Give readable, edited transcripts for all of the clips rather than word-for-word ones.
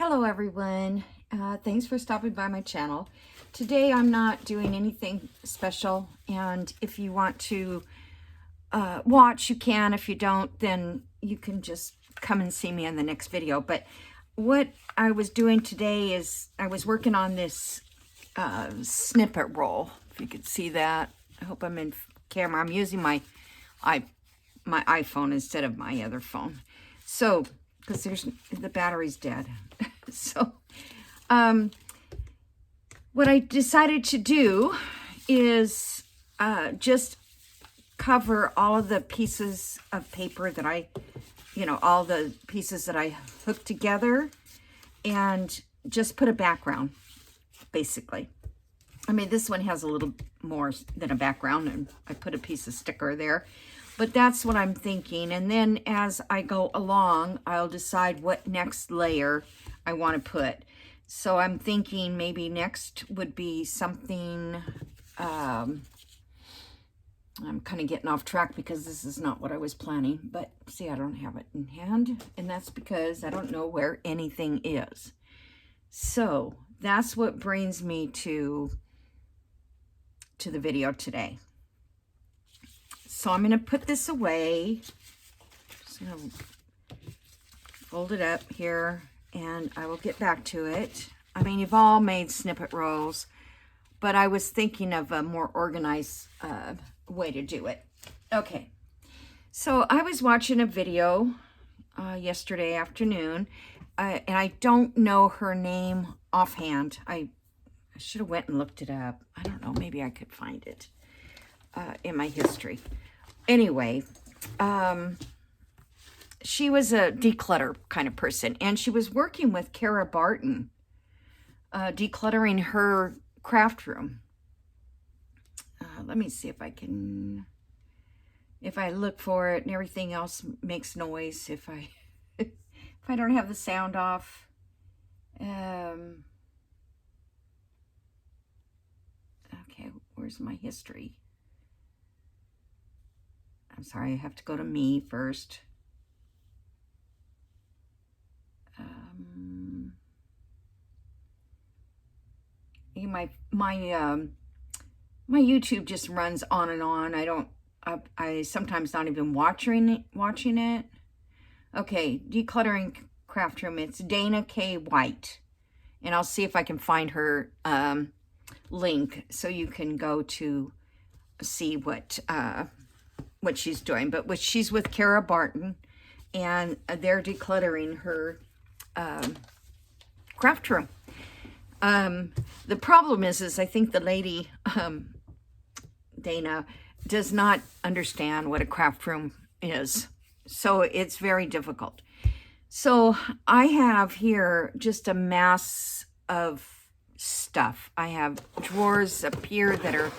Hello everyone, thanks for stopping by my channel. Today I'm not doing anything special, and if you want to watch, you can. If you don't, then you can just come and see me in the next video. But what I was doing today is I was working on this snippet roll. If you could see that. I hope I'm in camera. I'm using my iPhone instead of my other phone. So, because the battery's dead. So, what I decided to do is just cover all of the pieces of paper that all the pieces that I hooked together, and just put a background, basically. I mean, this one has a little more than a background, and I put a piece of sticker there. But that's what I'm thinking. And then as I go along, I'll decide what next layer I want to put. So I'm thinking maybe next would be something, I'm kind of getting off track because this is not what I was planning. But see, I don't have it in hand, and that's because I don't know where anything is. So that's what brings me to the video today. So I'm going to put this away. Just going to fold it up here, and I will get back to it. I mean, you've all made snippet rolls, but I was thinking of a more organized way to do it. Okay, so I was watching a video yesterday afternoon, and I don't know her name offhand. I should have went and looked it up. I don't know, maybe I could find it in my history. Anyway, she was a declutter kind of person, and she was working with Cara Barton, decluttering her craft room. Let me see if I can, if I look for it and everything else makes noise, if I don't have the sound off. Okay, where's my history? I'm sorry, I have to go to me first. My YouTube just runs on and on. I sometimes not even watching it. Okay, decluttering craft room. It's Dana K. White, and I'll see if I can find her link so you can go to see what she's doing. But she's with Cara Barton, and they're decluttering her craft room. The problem is I think the lady, Dana, does not understand what a craft room is. So it's very difficult. So I have here just a mass of stuff. I have drawers up here that are,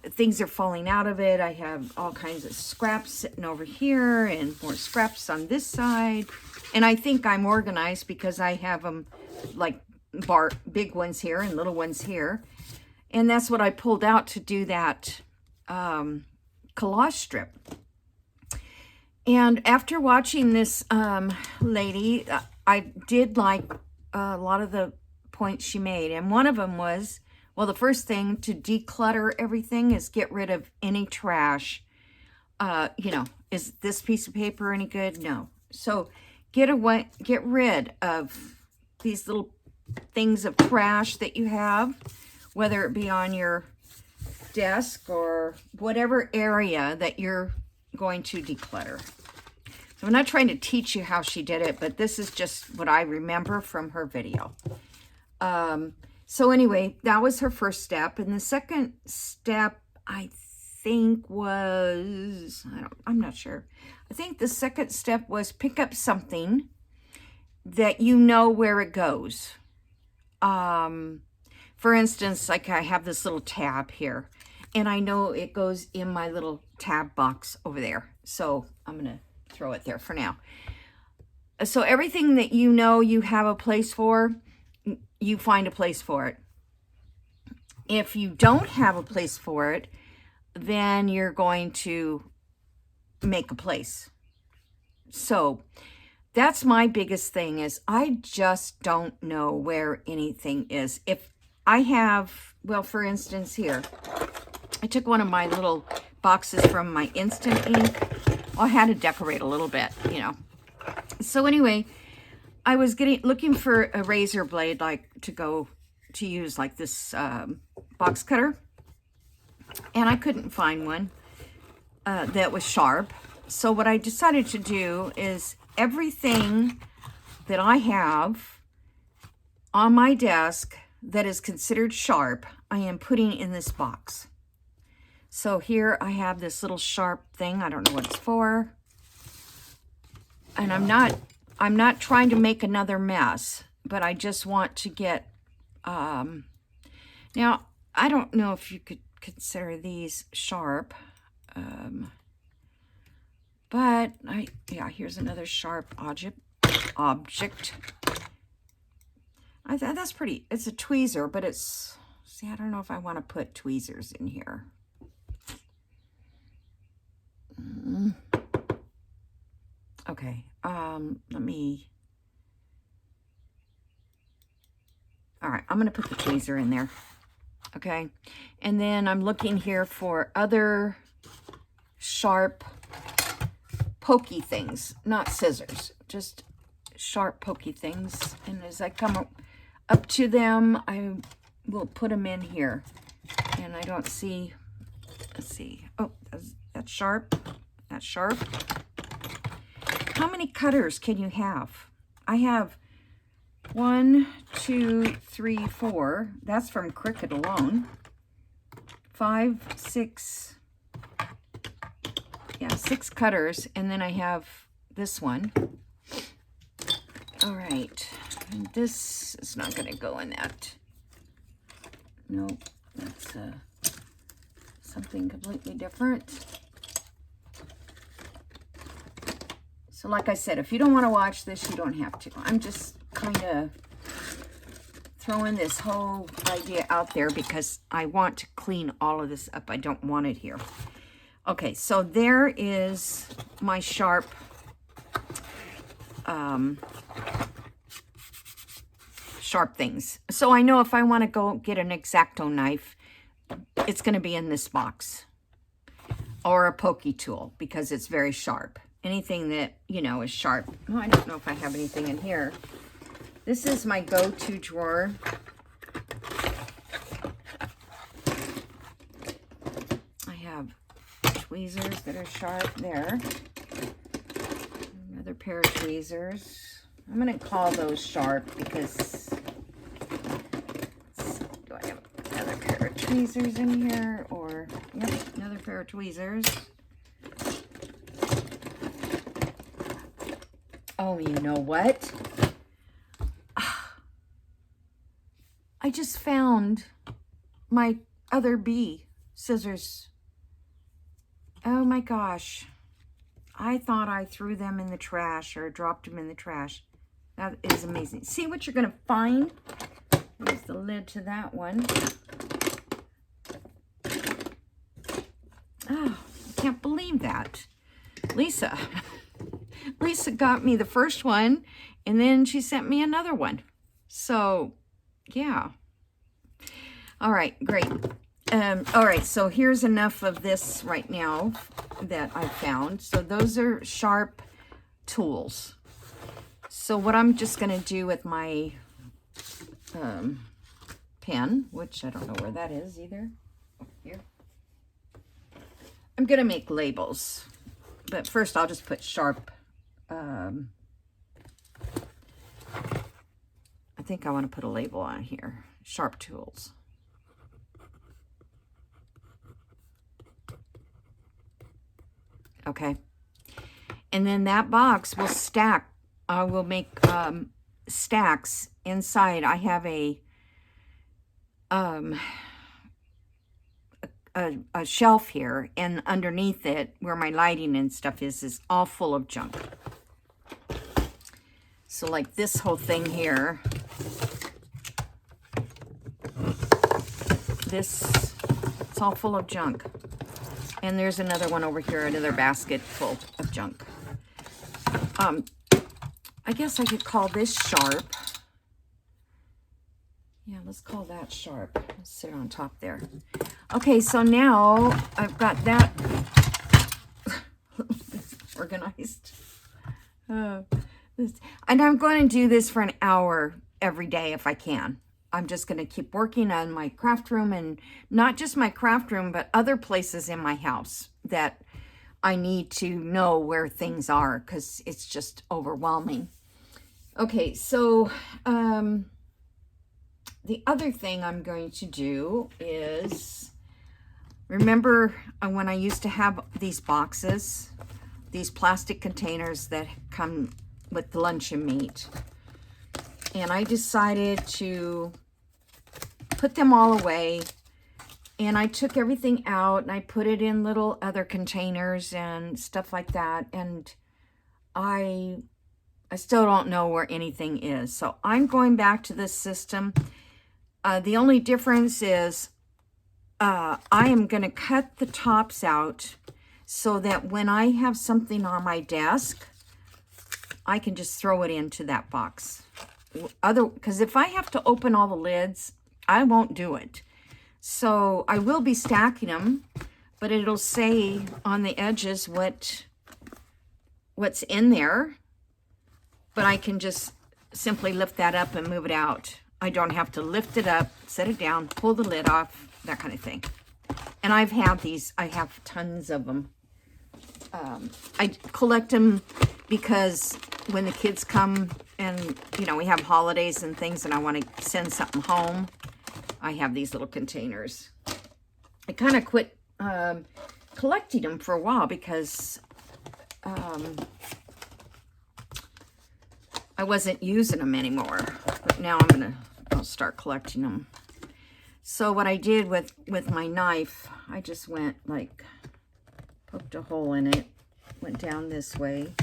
things are falling out of it. I have all kinds of scraps sitting over here and more scraps on this side. And I think I'm organized because I have them like big ones here and little ones here. And that's what I pulled out to do that collage strip. And after watching this lady, I did like a lot of the points she made. And one of them was, well, the first thing to declutter everything is get rid of any trash. Is this piece of paper any good? No. So get rid of these little things of trash that you have, whether it be on your desk or whatever area that you're going to declutter. So I'm not trying to teach you how she did it, but this is just what I remember from her video. So anyway, that was her first step. And the second step, I think was, I'm not sure. I think the second step was pick up something that you know where it goes. For instance, like I have this little tab here, and I know it goes in my little tab box over there. So I'm going to throw it there for now. So everything that you know you have a place for, you find a place for it. If you don't have a place for it, then you're going to make a place. So that's my biggest thing is I just don't know where anything is. If I have, well, for instance here, I took one of my little boxes from my instant ink. Well, I had to decorate a little bit, you know. So anyway, I was looking for a razor blade like to use like this box cutter, and I couldn't find one that was sharp. So what I decided to do is everything that I have on my desk that is considered sharp, I am putting in this box. So here I have this little sharp thing. I don't know what it's for. And I'm not trying to make another mess, but I just want to get, now, I don't know if you could consider these sharp, but yeah, here's another sharp object. That's pretty, it's a tweezer, but it's, see, I don't know if I want to put tweezers in here. Okay, let me, all right, I'm going to put the tweezer in there, okay? And then I'm looking here for other sharp, pokey things, not scissors, just sharp, pokey things. And as I come up to them, I will put them in here. And I don't see, let's see, oh, that's sharp, that's sharp. How many cutters can you have? I have 1, 2, 3, 4. That's from Cricut alone. 5, 6. Yeah, 6 cutters. And then I have this one. All right. And this is not going to go in that. Nope. That's something completely different. So like I said, if you don't want to watch this, you don't have to. I'm just kind of throwing this whole idea out there because I want to clean all of this up. I don't want it here. Okay, so there is my sharp sharp things. So I know if I want to go get an X-Acto knife, it's going to be in this box. Or a pokey tool because it's very sharp. Anything that, you know, is sharp. Oh, I don't know if I have anything in here. This is my go-to drawer. I have tweezers that are sharp there. Another pair of tweezers. I'm going to call those sharp because, do I have another pair of tweezers in here? Or, yep, another pair of tweezers. Oh, you know what? I just found my other B scissors. Oh my gosh. I thought I threw them in the trash or dropped them in the trash. That is amazing. See what you're going to find? There's the lid to that one. Oh, I can't believe that. Lisa got me the first one, and then she sent me another one. So, yeah. All right, great. All right, so here's enough of this right now that I found. So those are sharp tools. So what I'm just going to do with my pen, which I don't know where that is either. Oh, here. I'm going to make labels. But first I'll just put sharp. I think I want to put a label on here. Sharp tools. Okay. And then that box will stack. I will make stacks inside. I have a shelf here, and underneath it, where my lighting and stuff is all full of junk. So like this whole thing here, it's all full of junk. And there's another one over here, another basket full of junk. I guess I could call this sharp. Yeah, let's call that sharp. Let's sit on top there. Okay, so now I've got that organized. And I'm going to do this for an hour every day if I can. I'm just going to keep working on my craft room, and not just my craft room, but other places in my house that I need to know where things are because it's just overwhelming. Okay, so the other thing I'm going to do is, remember when I used to have these boxes, these plastic containers that come with the luncheon meat? And I decided to put them all away, and I took everything out and I put it in little other containers and stuff like that, and I still don't know where anything is. So I'm going back to this system. The only difference is I am going to cut the tops out so that when I have something on my desk, I can just throw it into that box. Because if I have to open all the lids, I won't do it. So I will be stacking them, but it'll say on the edges what's in there. But I can just simply lift that up and move it out. I don't have to lift it up, set it down, pull the lid off, that kind of thing. And I have tons of them. I collect them because when the kids come and, we have holidays and things and I want to send something home, I have these little containers. I kind of quit collecting them for a while because I wasn't using them anymore. But now I'll start collecting them. So what I did with my knife, I just went poked a hole in it, went down this way.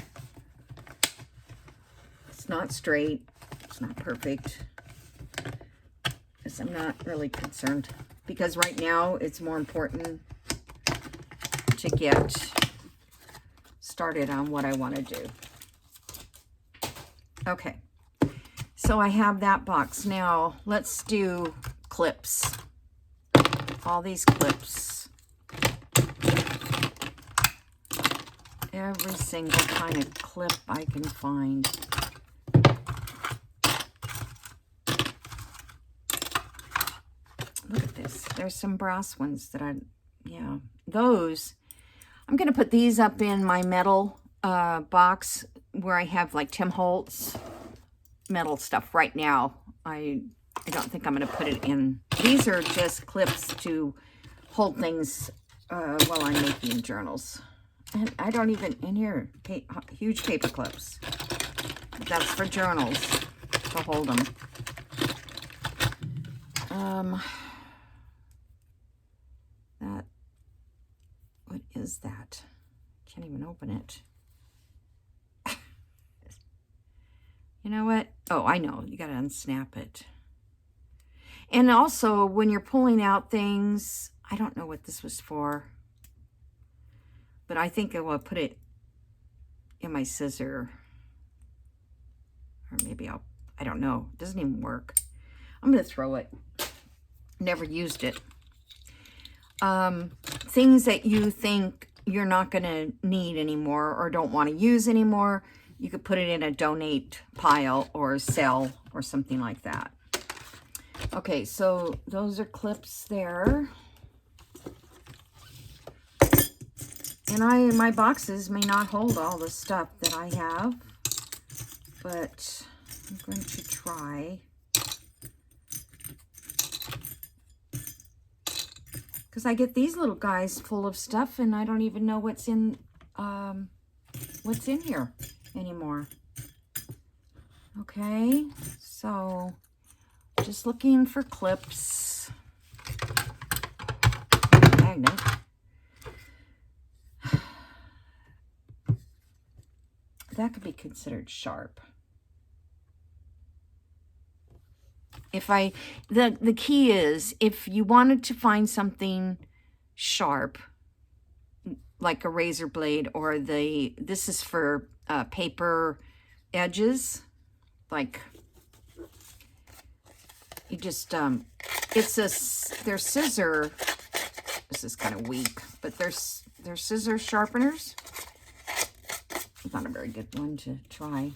It's not straight, it's not perfect. Because I'm not really concerned, because right now it's more important to get started on what I want to do. Okay, so I have that box. Now let's do clips. All these clips. Every single kind of clip I can find. Look at this. There's some brass ones that those. I'm going to put these up in my metal box where I have like Tim Holtz metal stuff right now. I don't think I'm going to put it in. These are just clips to hold things while I'm making journals. And I don't even, in here, huge paper clips. That's for journals, to hold them. What is that? Can't even open it. You know what? Oh, I know. You got to unsnap it. And also, when you're pulling out things, I don't know what this was for, but I think I will put it in my scissor. Or maybe I don't know. It doesn't even work. I'm going to throw it. Never used it. Things that you think you're not going to need anymore or don't want to use anymore, you could put it in a donate pile or sell or something like that. Okay, so those are clips there. And my boxes may not hold all the stuff that I have, but I'm going to try. Because I get these little guys full of stuff and I don't even know what's in here anymore. Okay, so just looking for clips. Magnet. That could be considered sharp. The key is, if you wanted to find something sharp, like a razor blade, or this is for paper edges, like you just, they're scissor, this is kind of weak, but they're scissor sharpeners. It's not a very good one to try.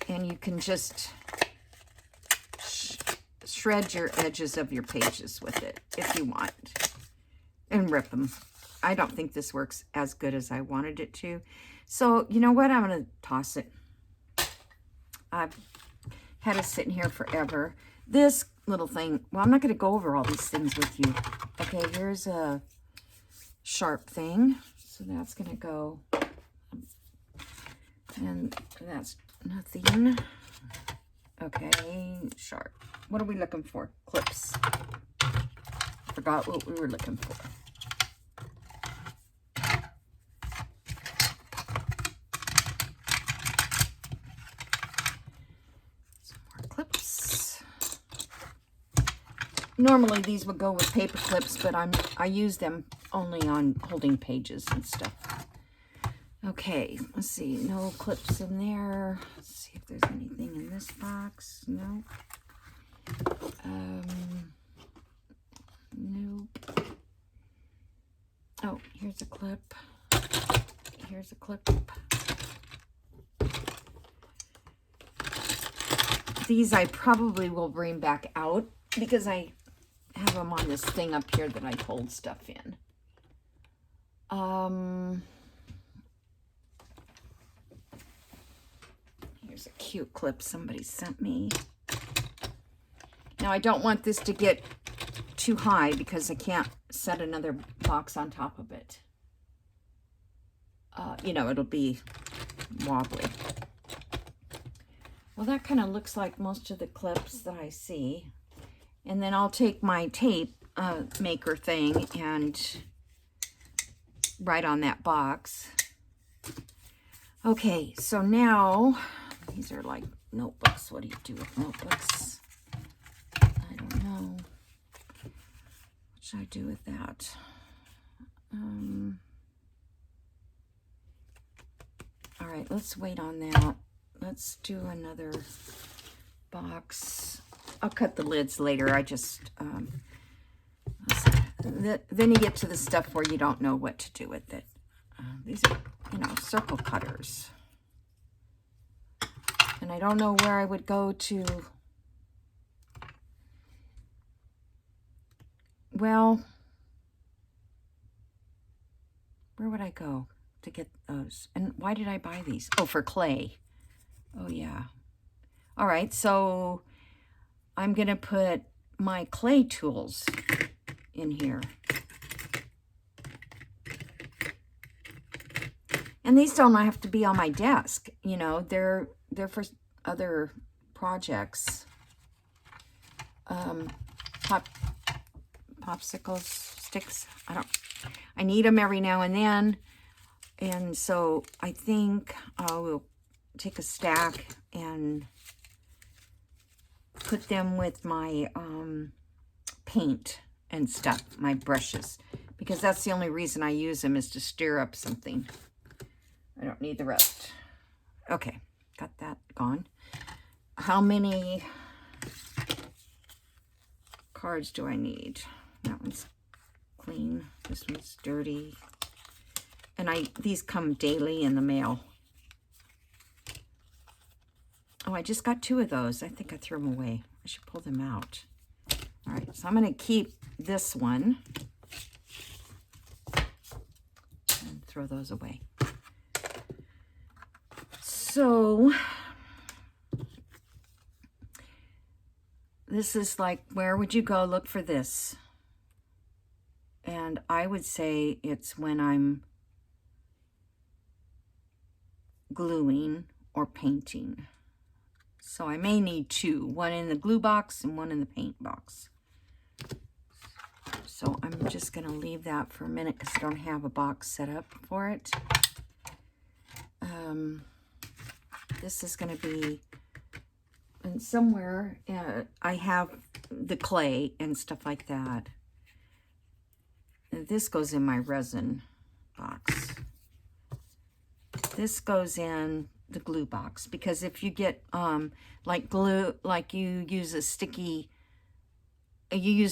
And you can just shred your edges of your pages with it if you want and rip them. I don't think this works as good as I wanted it to. So, you know what? I'm going to toss it. I've had it sitting here forever. This little thing, well, I'm not going to go over all these things with you. Okay, here's a sharp thing. So that's going to go. And that's nothing. Okay, sharp. What are we looking for? Clips. Forgot what we were looking for. Some more clips. Normally these would go with paper clips, but I use them only on holding pages and stuff. Okay, let's see. No clips in there. Let's see if there's anything in this box. No. Nope. Oh, here's a clip. Here's a clip. These I probably will bring back out because I have them on this thing up here that I hold stuff in. Here's a cute clip somebody sent me. Now, I don't want this to get too high because I can't set another box on top of it. You know, it'll be wobbly. Well, that kind of looks like most of the clips that I see. And then I'll take my tape maker thing and write on that box. Okay, so now, these are like notebooks. What do you do with notebooks? I don't know. What should I do with that? All right, let's wait on that. Let's do another box. I'll cut the lids later. I just, then you get to the stuff where you don't know what to do with it. These are, you know, circle cutters. And I don't know where I would go to. Well, where would I go to get those? And why did I buy these? Oh, for clay. Oh, yeah. All right, so I'm going to put my clay tools in here. And these don't have to be on my desk. You know, they're for other projects. Popsicle sticks. I need them every now and then. And so I think I will take a stack and put them with my paint and stuff, my brushes, because that's the only reason I use them is to stir up something. I don't need the rest. Okay, got that gone. How many cards do I need? That one's clean. This one's dirty. And these come daily in the mail. Oh, I just got 2 of those. I think I threw them away. I should pull them out. All right, so I'm going to keep this one and throw those away. So this is like, where would you go look for this? And I would say it's when I'm gluing or painting. So I may need 2, one in the glue box and one in the paint box. So I'm just going to leave that for a minute because I don't have a box set up for it. This is going to be, and somewhere I have the clay and stuff like that. And this goes in my resin box. this goes in the glue box, because if you get like glue, like you use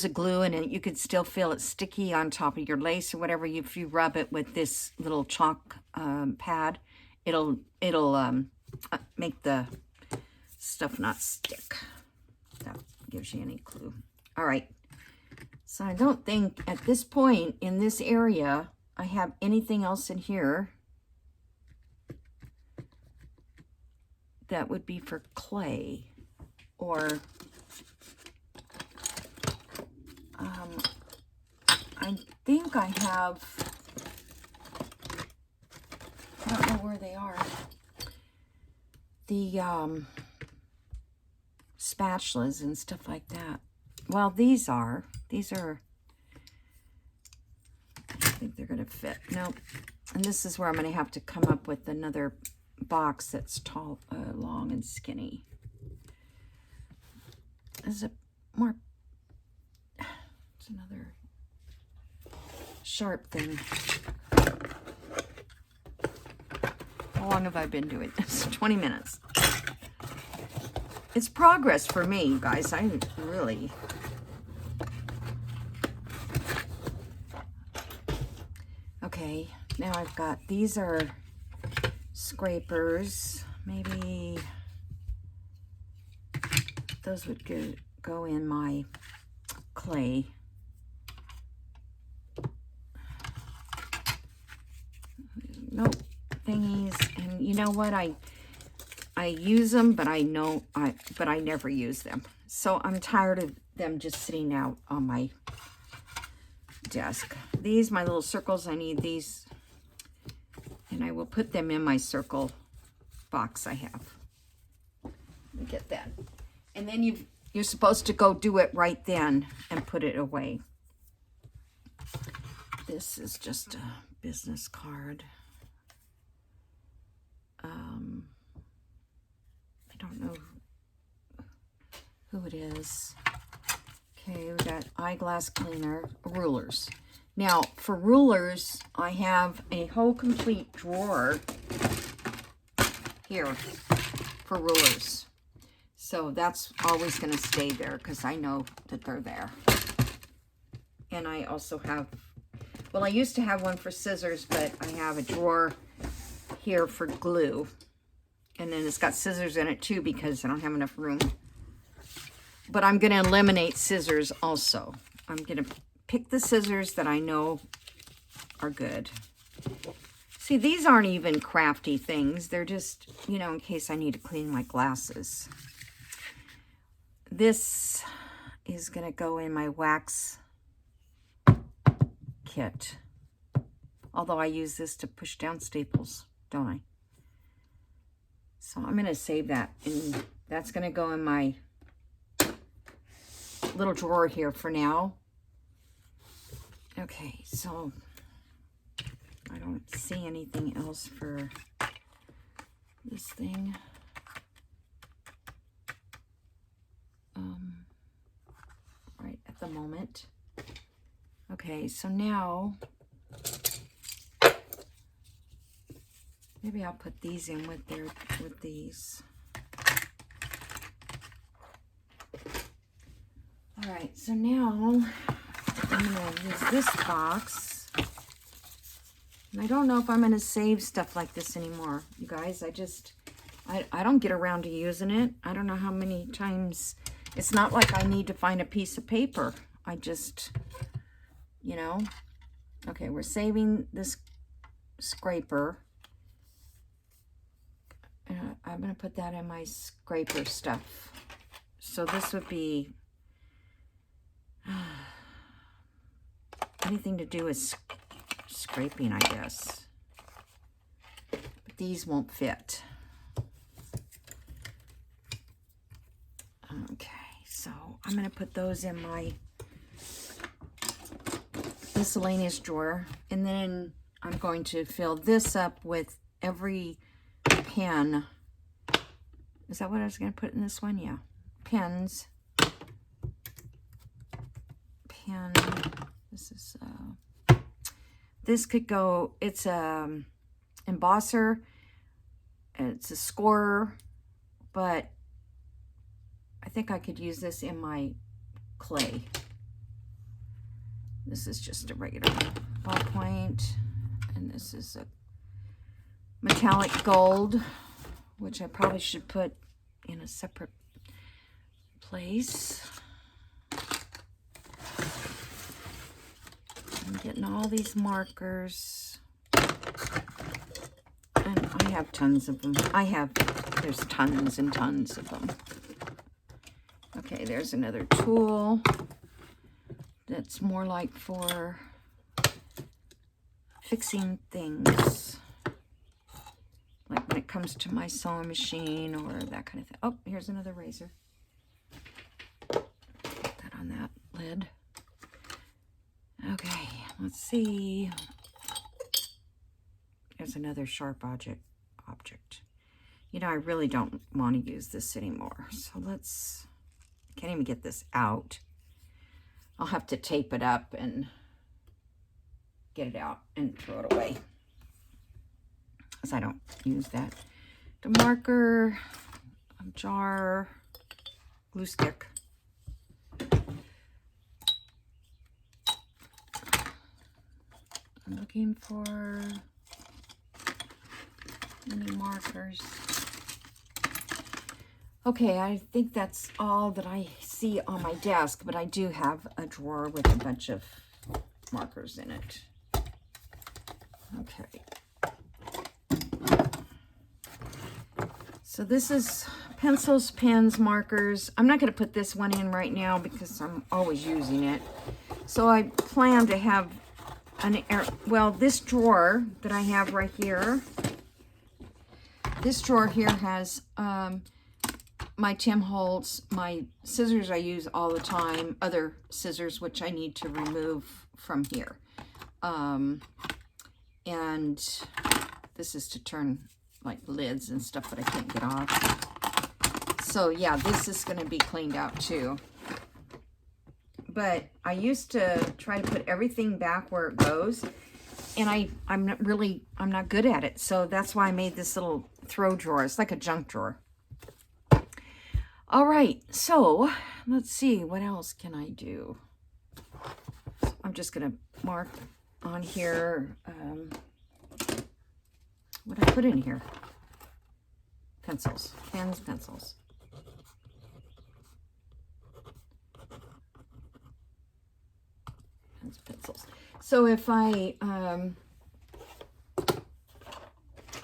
a glue and you could still feel it sticky on top of your lace or whatever. If you rub it with this little chalk pad, it'll make the stuff not stick. That gives you any clue. All right. So I don't think at this point in this area I have anything else in here that would be for clay, or I think I have, I don't know where they are, the spatulas and stuff like that. Well, these are, I think they're going to fit. Nope. And this is where I'm going to have to come up with another box that's tall, long and skinny. Is it more, it's another sharp thing. How long have I been doing this? 20 minutes. It's progress for me, you guys. I really... Okay, now I've got, these are scrapers. Maybe those would go in my clay. Nope, thingies. And you know what? I use them, but I never use them. So I'm tired of them just sitting out on my desk. These, my little circles, I need these. And I will put them in my circle box I have. Let me get that. And then you're supposed to go do it right then and put it away. This is just a business card. I don't know who it is. Okay, we got eyeglass cleaner, rulers. Now, for rulers, I have a whole complete drawer here for rulers. So that's always going to stay there because I know that they're there. And I also have, well, I used to have one for scissors, but I have a drawer here for glue. And then it's got scissors in it too because I don't have enough room. But I'm going to eliminate scissors also. I'm going to pick the scissors that I know are good. See, these aren't even crafty things. They're just, you know, in case I need to clean my glasses. This is going to go in my wax kit. Although I use this to push down staples, don't I? So I'm going to save that. And that's going to go in my little drawer here for now. Okay, so I don't see anything else for this thing. Right at the moment. Okay, so now maybe I'll put these in with these. All right, so now I'm going to use this box. And I don't know if I'm going to save stuff like this anymore, you guys. I don't get around to using it. I don't know how many times. It's not like I need to find a piece of paper. I just, you know. Okay, we're saving this scraper. I'm going to put that in my scraper stuff. So this would be anything to do with scraping, I guess. But these won't fit. Okay, so I'm going to put those in my miscellaneous drawer. And then I'm going to fill this up with every pen. Is that what I was going to put in this one? Yeah. Pens. Pen. This is, this could go, it's a embosser, It's a scorer, but I think I could use this in my clay. This is just a regular ballpoint, and this is a metallic gold, which I probably should put in a separate place. I'm getting all these markers, and I have tons of them. There's tons and tons of them. Okay, there's another tool that's more like for fixing things, like when it comes to my sewing machine or that kind of thing. Oh, here's another razor. Put that on that lid. Okay, let's see. There's another sharp object. You know, I really don't want to use this anymore. So I can't even get this out. I'll have to tape it up and get it out and throw it away, because I don't use that. The marker, a jar, glue stick. I'm looking for any markers. Okay, I think that's all that I see on my desk, but I do have a drawer with a bunch of markers in it. Okay. So this is pencils, pens, markers. I'm not going to put this one in right now because I'm always using it. So I plan to have this drawer that I have right here. This drawer here has my Tim Holtz, my scissors I use all the time, other scissors which I need to remove from here. And this is to turn like lids and stuff that I can't get off. So yeah, this is going to be cleaned out too. But I used to try to put everything back where it goes, and I'm not good at it. So that's why I made this little throw drawer. It's like a junk drawer. All right, so let's see, what else can I do? I'm just gonna mark on here, what did I put in here? Pencils, pens, pencils. Pens, pencils. So if I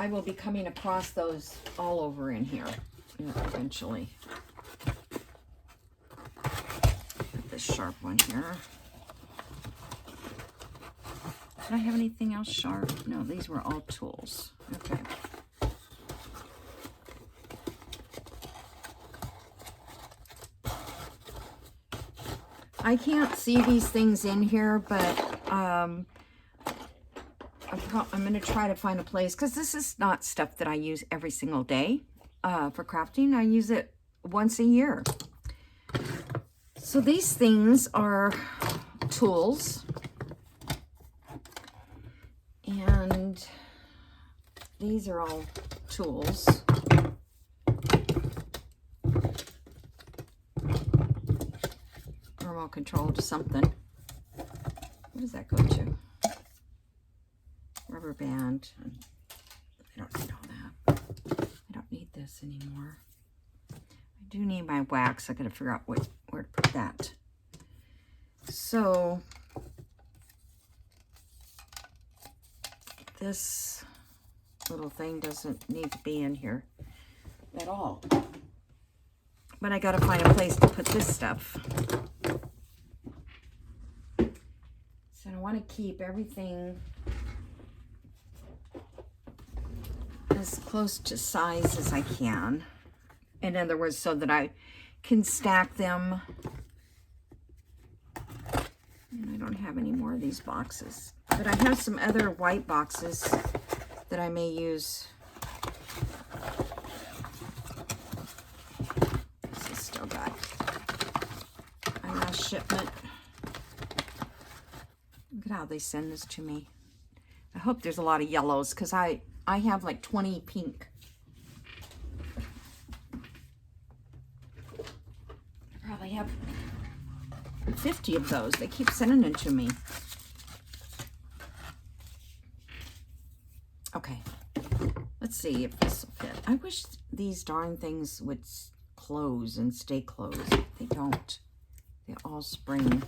will be coming across those all over in here, eventually. This sharp one here. Did I have anything else sharp? No, these were all tools. Okay. I can't see these things in here, but I'm going to try to find a place, because this is not stuff that I use every single day for crafting. I use it once a year. So these things are tools, and these are all tools. Remote control to something. What does that go to? Rubber band. I don't need all that. I don't need this anymore. I do need my wax. I gotta figure out where to put that. So this little thing doesn't need to be in here at all. But I gotta find a place to put this stuff. So I want to keep everything as close to size as I can. In other words, so that I can stack them. And I don't have any more of these boxes. But I have some other white boxes that I may use. This has still got my last shipment. Look at how they send this to me. I hope there's a lot of yellows, because I have like 20 pink have 50 of those. They keep sending them to me. Okay, let's see if this will fit. I wish these darn things would close and stay closed. They don't. They all spring.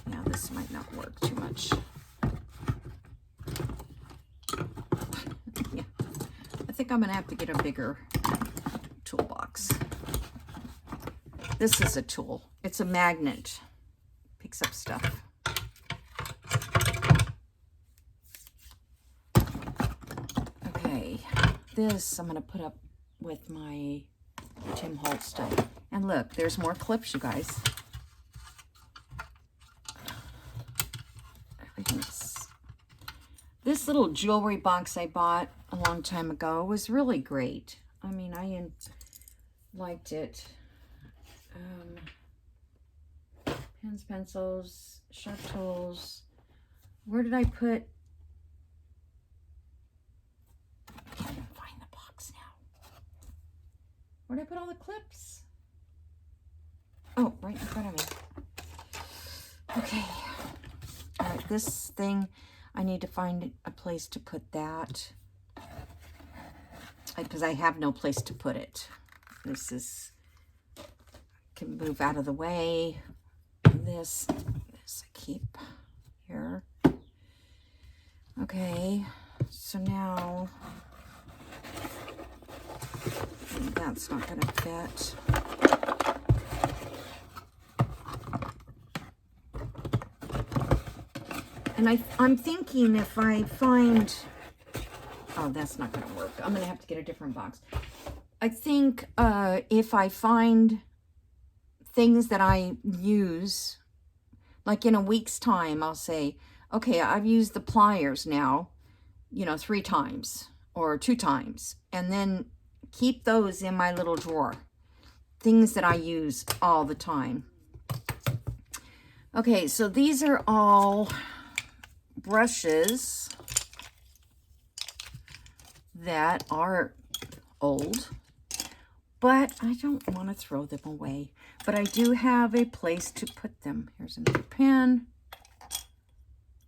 Yeah, this might not work too much. Yeah, I think I'm gonna have to get a bigger toolbox. This is a tool. It's a magnet. Picks up stuff. Okay, this I'm going to put up with my Tim Holtz stuff. And look, there's more clips, you guys. This little jewelry box I bought a long time ago was really great. I mean, I liked it. Pens, pencils, sharp tools. Where did I put? I can't even find the box now. Where did I put all the clips? Oh, right in front of me. Okay. All right, this thing, I need to find a place to put that. Because I have no place to put it. This is, can move out of the way. This I keep here. Okay, so now that's not going to fit. And I'm thinking if I find, oh, that's not going to work. I'm going to have to get a different box. I think if I find things that I use, like in a week's time, I'll say, okay, I've used the pliers now, 3 times or 2 times, and then keep those in my little drawer. Things that I use all the time. Okay, so these are all brushes that are old, but I don't want to throw them away. But I do have a place to put them. Here's another pen.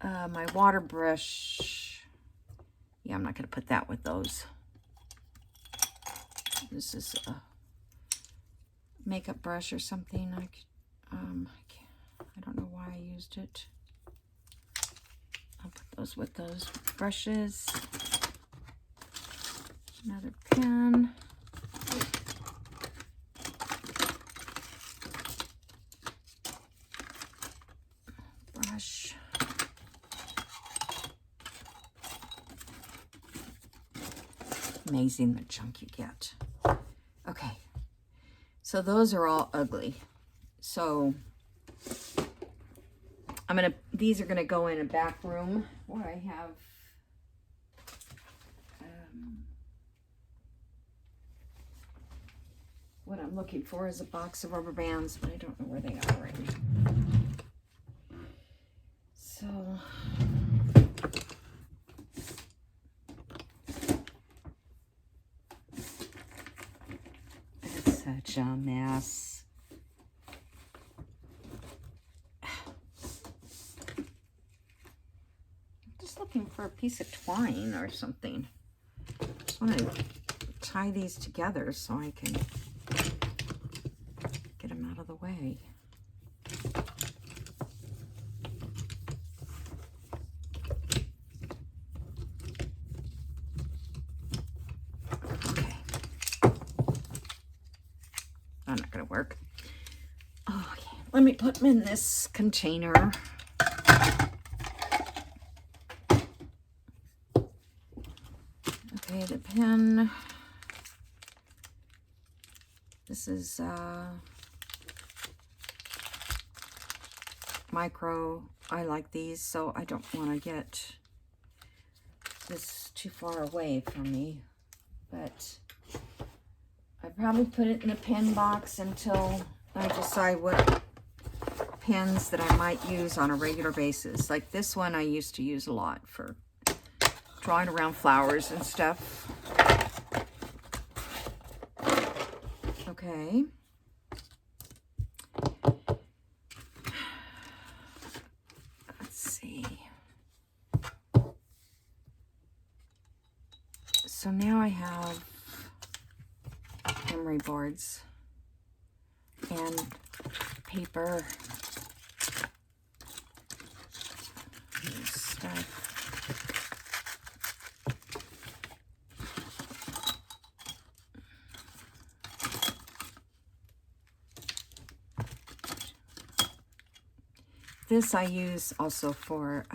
My water brush. Yeah, I'm not going to put that with those. This is a makeup brush or something. I don't know why I used it. I'll put those with those brushes. Another pen. Brush. Amazing the junk you get. Okay, so those are all ugly. So these are gonna go in a back room where I have what I'm looking for is a box of rubber bands, but I don't know where they are right now. So it's such a mess. I'm just looking for a piece of twine or something. I just want to tie these together so I can get them out of the way. Okay. I'm not going to work. Okay, let me put them in this container. Okay, the pen. This is micro. I like these, so I don't want to get this too far away from me. But I probably put it in a pen box until I decide what pens that I might use on a regular basis. Like this one I used to use a lot for drawing around flowers and stuff. Okay. Let's see. So now I have emery boards and paper stuff. This I use also for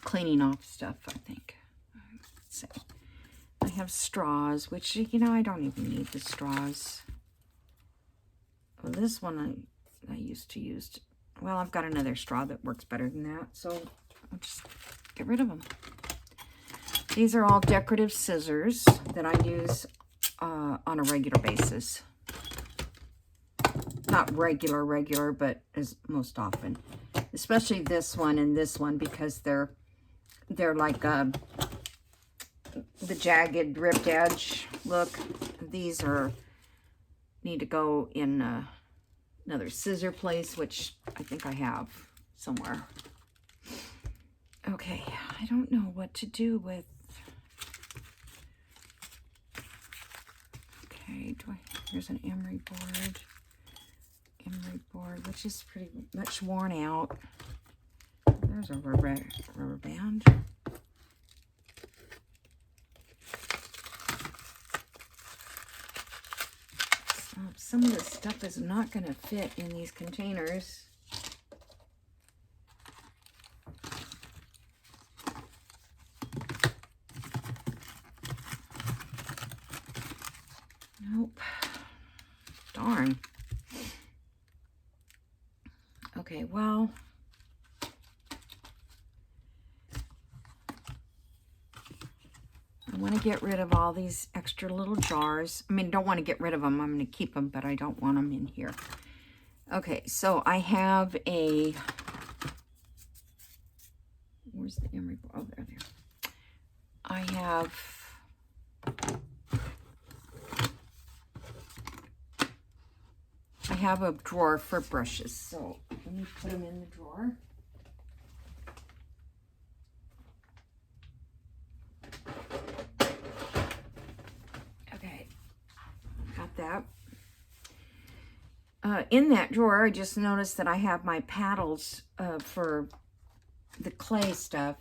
cleaning off stuff, I think. Let's see. I have straws, which, you know, I don't even need the straws. Well, this one I used to use. Well, I've got another straw that works better than that, so I'll just get rid of them. These are all decorative scissors that I use on a regular basis. Not regular, but as most often. Especially this one and this one, because they're like the jagged ripped edge look. These need to go in another scissor place, which I think I have somewhere. Okay, I don't know what to do with. Okay, here's an emery board, which is pretty much worn out. There's a rubber band. So some of this stuff is not going to fit in these containers. Nope. Darn. Okay, well, I want to get rid of all these extra little jars. I mean, don't want to get rid of them. I'm going to keep them, but I don't want them in here. Okay, so I have a... Where's the emery board? Oh, there. I have a drawer for brushes, so let me put them in the drawer. Okay, got that. In that drawer, I just noticed that I have my paddles for the clay stuff.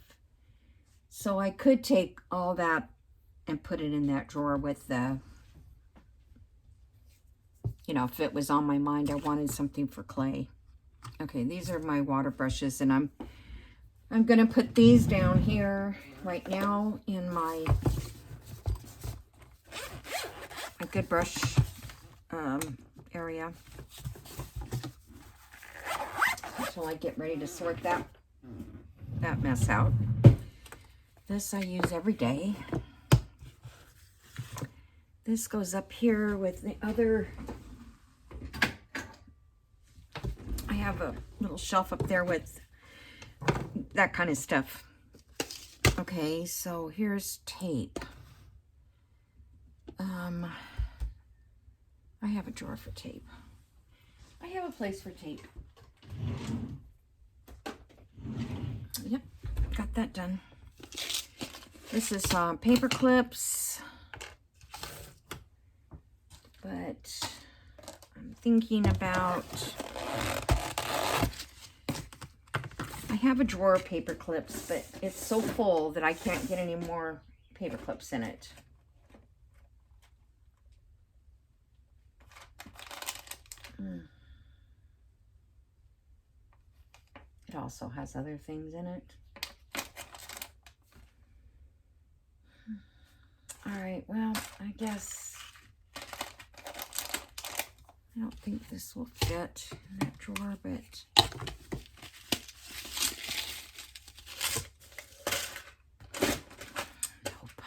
So I could take all that and put it in that drawer with the, you know, if it was on my mind, I wanted something for clay. Okay, these are my water brushes, and I'm going to put these down here right now in my good brush area until I get ready to sort that mess out. This I use every day. This goes up here with the other. I have a little shelf up there with that kind of stuff. Okay, so here's tape. I have a drawer for tape. I have a place for tape. Yep, got that done. This is paper clips, but I'm thinking about, I have a drawer of paper clips, but it's so full that I can't get any more paper clips in it. It also has other things in it. All right, well, I guess I don't think this will fit in that drawer, but nope.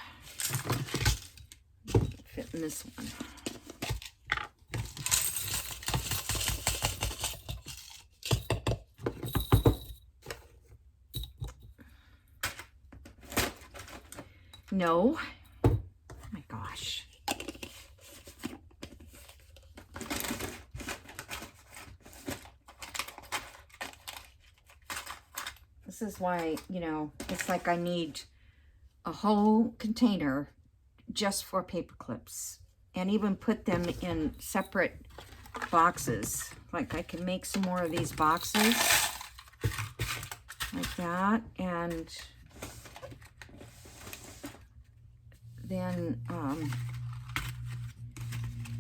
Fit in this one. No, gosh. This is why, you know, it's like I need a whole container just for paper clips, and even put them in separate boxes. Like I can make some more of these boxes like that, and then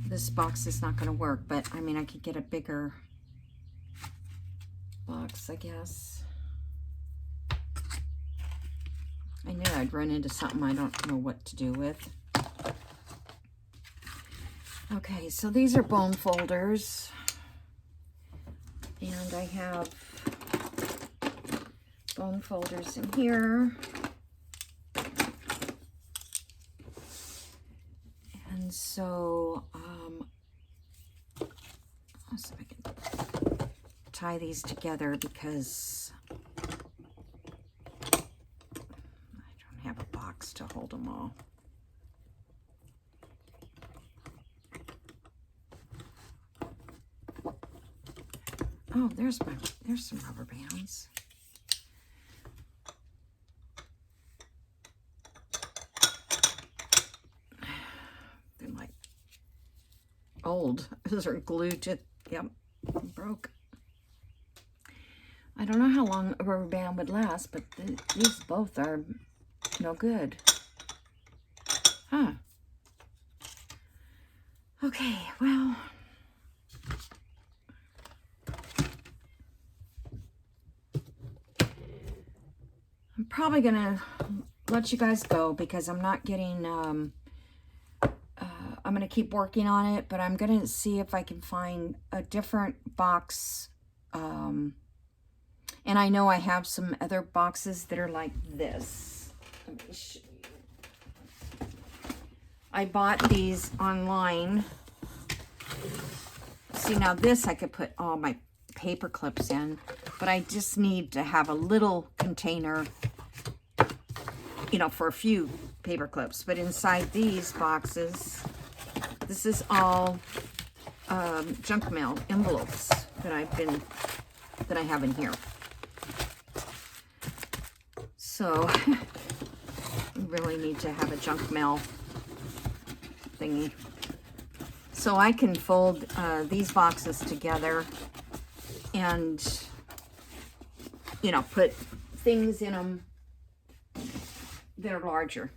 this box is not going to work, but I mean I could get a bigger box, I guess. I knew I'd run into something I don't know what to do with. Okay, so these are bone folders, and I have bone folders in here, and so let's see if I can tie these together because I don't have a box to hold them all. Oh, there's some rubber bands. They're like old. Those are glued to, yep, broke. I don't know how long a rubber band would last, but these both are no good. Huh. Okay, well, I'm probably gonna let you guys go because I'm not getting, I'm gonna keep working on it, but I'm gonna see if I can find a different box. And I know I have some other boxes that are like this. Let me show you. I bought these online. See, now this I could put all my paper clips in, but I just need to have a little container, you know, for a few paper clips. But inside these boxes, this is all junk mail envelopes that I have in here. So we really need to have a junk mail thingy. So I can fold these boxes together and, you know, put things in them that are larger,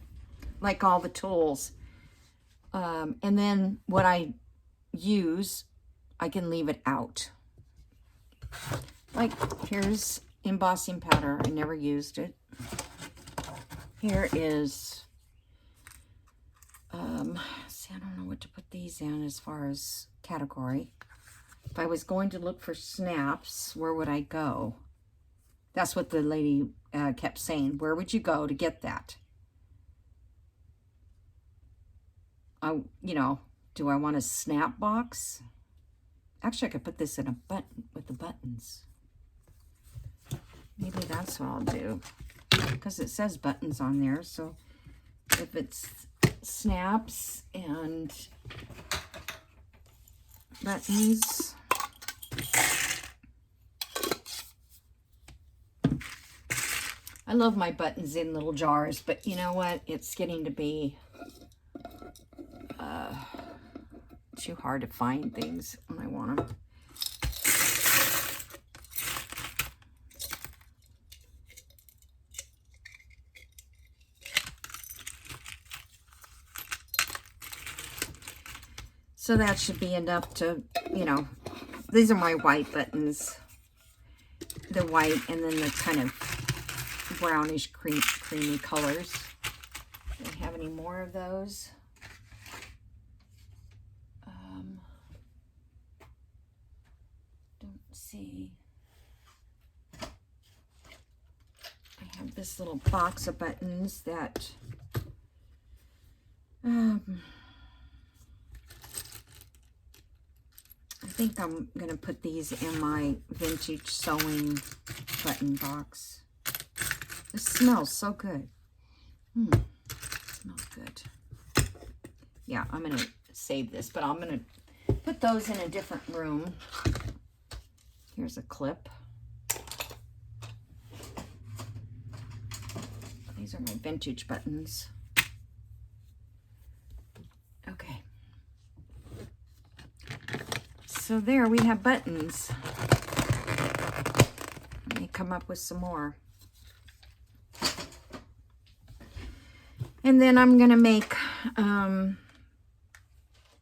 like all the tools. And then what I use, I can leave it out. Like, here's embossing powder. I never used it. Here is, see, I don't know what to put these in as far as category. If I was going to look for snaps, where would I go? That's what the lady kept saying. Where would you go to get that? You know, do I want a snap box? Actually, I could put this in a button with the buttons. Maybe that's what I'll do, because it says buttons on there. So if it's snaps and buttons, I love my buttons in little jars, but you know what? It's getting to be too hard to find things when I want them. So that should be enough to, you know, these are my white buttons. The white and then the kind of brownish creamy colors. Do I have any more of those? Don't see. I have this little box of buttons that I think I'm going to put these in my vintage sewing button box. This smells so good. It smells good. yeah, I'm going to save this, but I'm going to put those in a different room. Here's a clip. These are my vintage buttons. Okay. So there we have buttons. Let me come up with some more. And then I'm going to make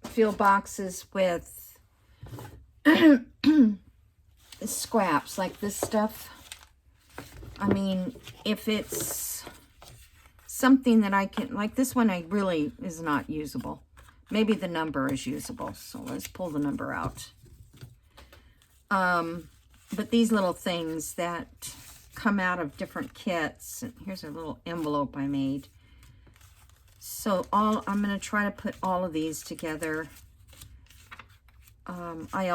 fill boxes with scraps like this stuff. I mean, if it's something that I can, like this one, I really is not usable. Maybe the number is usable, so let's pull the number out. But these little things that come out of different kits, and here's a little envelope I made. So I'm going to try to put all of these together. I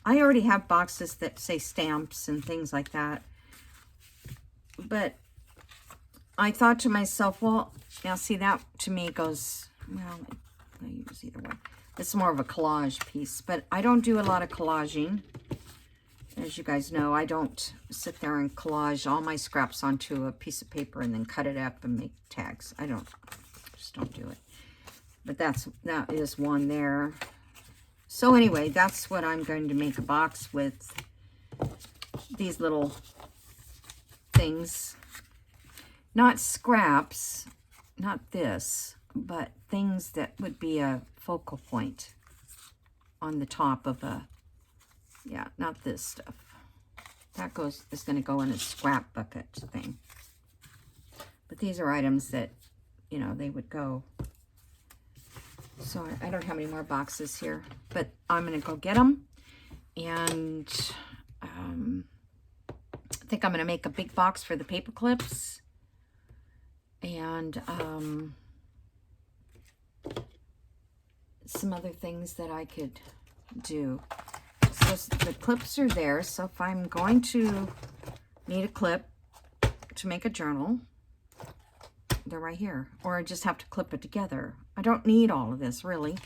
already have boxes that say stamps and things like that. But I thought to myself, well, now see, that to me goes, well, I use either way. It's more of a collage piece, but I don't do a lot of collaging. As you guys know, I don't sit there and collage all my scraps onto a piece of paper and then cut it up and make tags. I just don't do it. But that is one there. So anyway, that's what I'm going to make a box with, these little things. Not scraps, not this, but things that would be a focal point on the top of a, yeah, not this stuff. That is going to go in a scrap bucket thing. But these are items that, you know, they would go. So I don't have any more boxes here, but I'm going to go get them. And I think I'm going to make a big box for the paper clips. And some other things that I could do. So the clips are there. So if I'm going to need a clip to make a journal, they're right here. Or I just have to clip it together. I don't need all of this, really.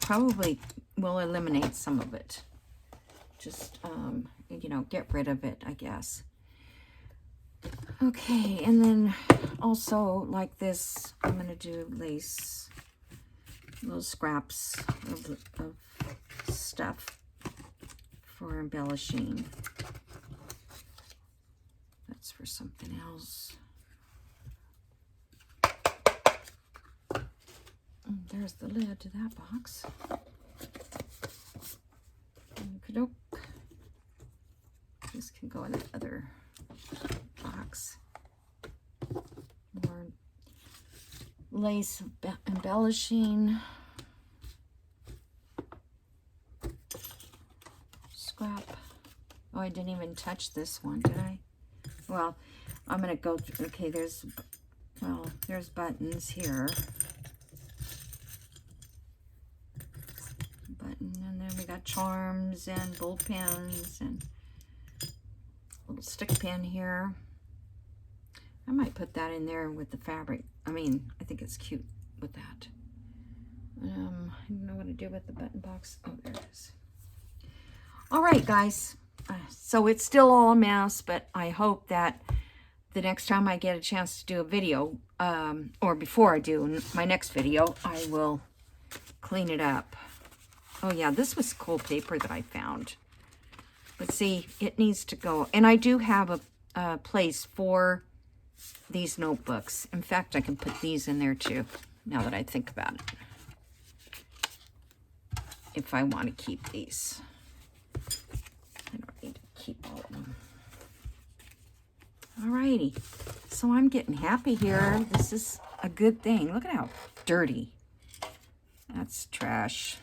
Probably will eliminate some of it. Just, you know, get rid of it, I guess. Okay, and then also like this, I'm going to do lace, little scraps of stuff for embellishing. That's for something else. There's the lid to that box. This can go in the other box. More lace embellishing. Scrap. Oh, I didn't even touch this one, did I? Well, I'm going to go through. Okay, there's buttons here. And then we got charms and bowl pins and a little stick pin here. I might put that in there with the fabric. I mean, I think it's cute with that. I don't know what to do with the button box. Oh, there it is. All right, guys. So it's still all a mess, but I hope that the next time I get a chance to do a video, or before I do my next video, I will clean it up. Oh yeah, this was cool paper that I found. But see, it needs to go. And I do have a place for these notebooks. In fact, I can put these in there too, now that I think about it. If I want to keep these. I don't need to keep all of them. Alrighty. So I'm getting happy here. This is a good thing. Look at how dirty. That's trash.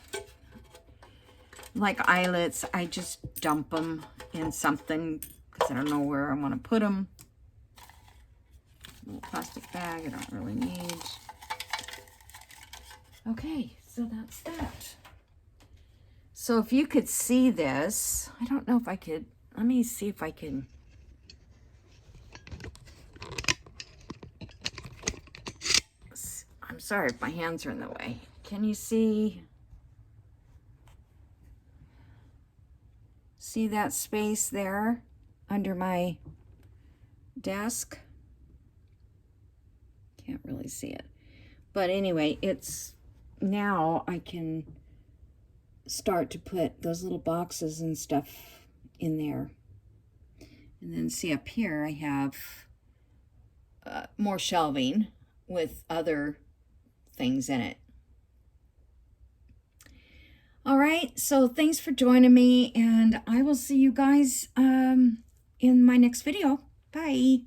Like eyelets, I just dump them in something because I don't know where I want to put them. Little plastic bag I don't really need. Okay, so that's that. So if you could see this, I don't know if I could. Let me see if I can. I'm sorry if my hands are in the way. Can you see that space there under my desk? Can't really see it. But anyway, it's now I can start to put those little boxes and stuff in there. And then see up here, I have more shelving with other things in it. All right, so thanks for joining me, and I will see you guys in my next video. Bye.